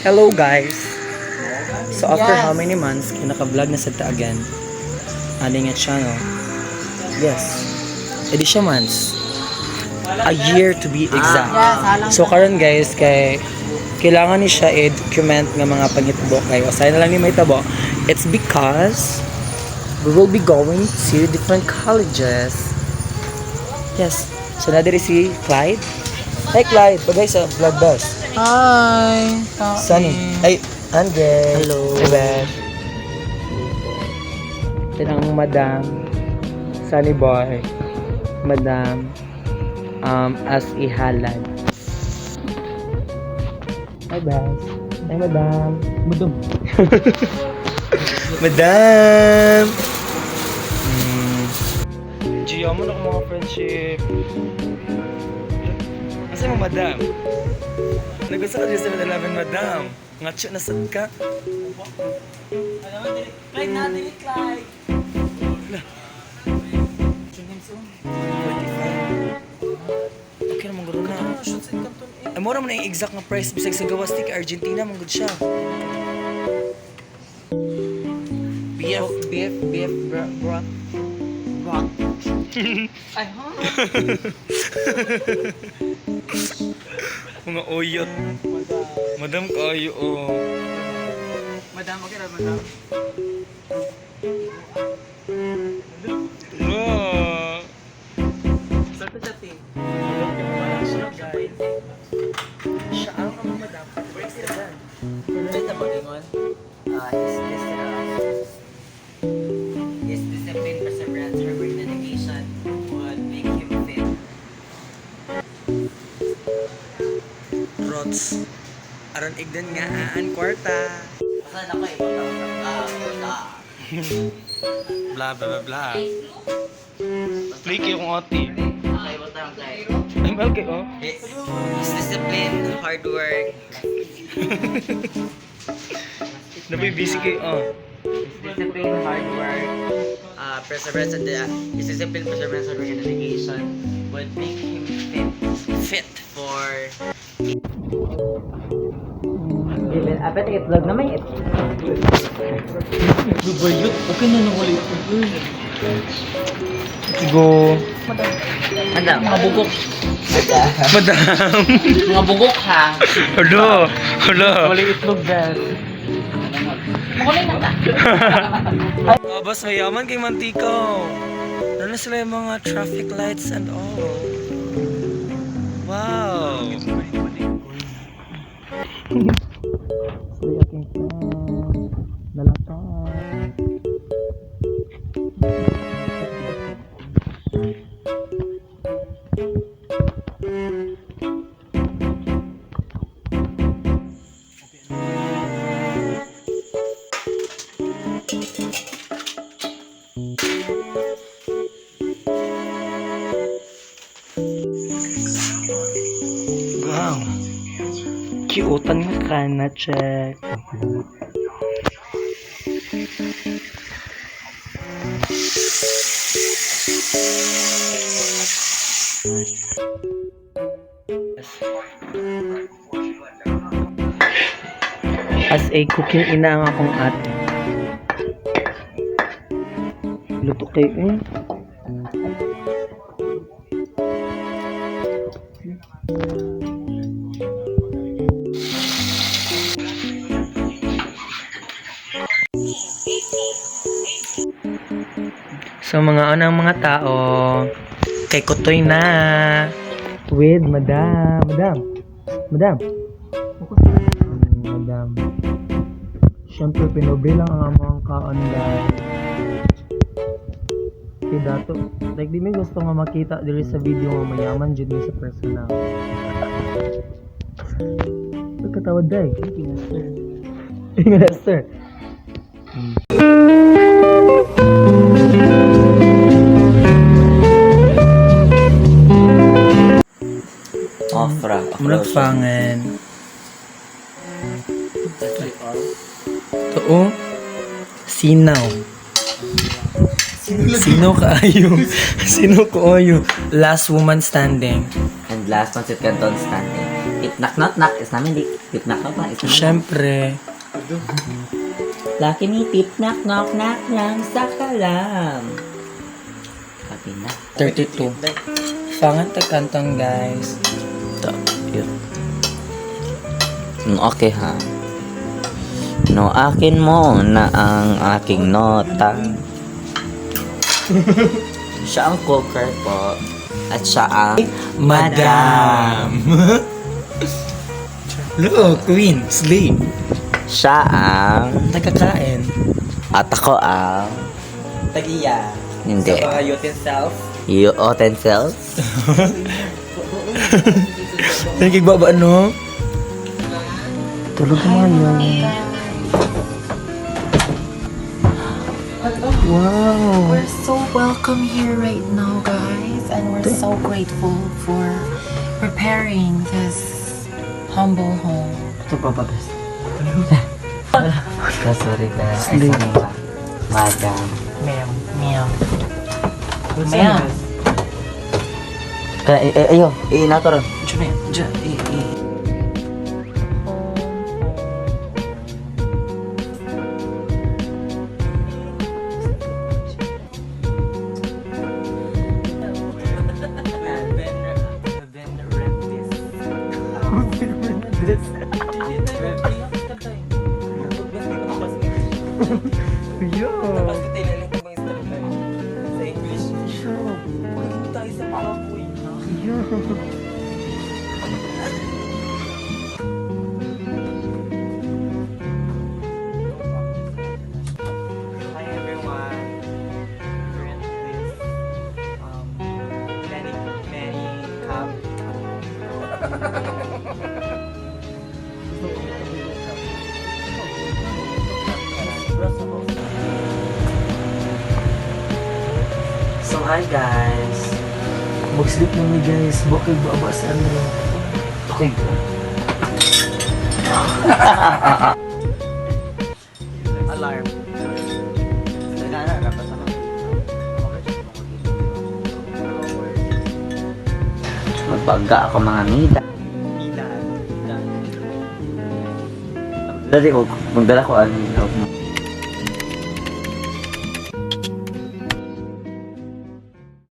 Hello guys! So after how many months, kinaka-vlog na sa ta again. Aning nga channel. Yes. Edi siya months. A year to be exact. So karon guys, kay kailangan ni siya i-document nga mga panghitabo kayo. Aside na lang ni may tabo. It's because we will be going to different colleges. Yes. So na diri si Clyde. Hey Clyde, bagay sa vlog bus. Hi! Sunny. Ay, Andre. Hello. Hey, Beth. Yan ang Madam Sunny Boy. Madam as ihalad. Hi, Beth. Hi, Madam. Madam. Madam! Gio mo na kung mga friendship. Kasi mo, Madam? Nagusto ka din sa 7-Eleven, Madam. Ngacho na sad ka. Alam mo, Clyde na, Clyde! Okay naman garo na. Ay, mura mo na yung exact nga price. Bisag sa gawas ni Argentina, manggod siya. BF, bro. Ay, ha? Mga oyot. Madam kayo, oh. Madam, okay na, madam. Oh. Sarap siya, te. Siya ang mga madam. Where's the man? Clyde na mag-ingon? His discipline, perseverance, hard work, dedication would make him fit. Rots. Aron igdan nga aan kwarta. Basta na ko ibang Blah blah blah blah. Play kayo kong ati. Okay, ibang tarang tayo. Ay, mahal kayo, oh. His discipline, hard work, Nabibisi kayo, oh. his discipline, hard work, perseverance, and his discipline, perseverance, hard work, and dedication would make him fit for. Apa tingit vlog na may Dubayot, okay na nawala ito. Go. Anda, Mga bugok. Madam. Mga bugok, ha? Hello. Hello. Wala itlog, dad. Makulay na ta. Oh, boss, mayaman kay Mantikaw. Ano na sila yung mga traffic lights and all. Wow. Sorry, aking friend. Nalatang. Wow. Cute-an nga ka na, check. As a cooking ina ang akong ate. Luto kayo eh. So mga anang mga tao, kay Kutoy na with Madam. Madam. Siyempre pinobre lang ang among kaon dahil. Kay dato, like di may gusto nga makita diri sa video nga mayaman jud mi sa personal. Pagkatawad day. Ingat sir. Ofra. Managpangan. Too. Sinaw. Sino kaayo? Sino kaayo? Last woman standing. And last one, sit Canton standing. Knock knock knock. Is namin di. Tip knock knock knock. Is namin. Siyempre. Laki ni tip knock knock knock lang sa kalam. Kapi na. 32. Pangan kantong guys. Ito. Yun. Okay ha. No, akin mo na ang aking nota. Siya ang cooker po. At siya ang Madam. Look, Queen, sleep. Siya ang Nagkakain. at ako ang Tagiya. hindi. Sa mga utensils. You utensils. Nakikigbaba, no? Tulog mo yun. Wow. We're so welcome here right now, guys, and we're so grateful for preparing this humble home. Ito pa ba, best? Sorry guys. Sleep. Madam. Meow, meow. What's Ma'am. that? Kaya, ayo, inato ron. Diyan na yan. Diyan. Hi everyone. Currently, many cup. So, hi guys. Mag-sleep na ni guys. Bakit baba sa ano? Okay. Alarm. Magbaga ako mga mida. Milan. Dati ko, magdala ko ano.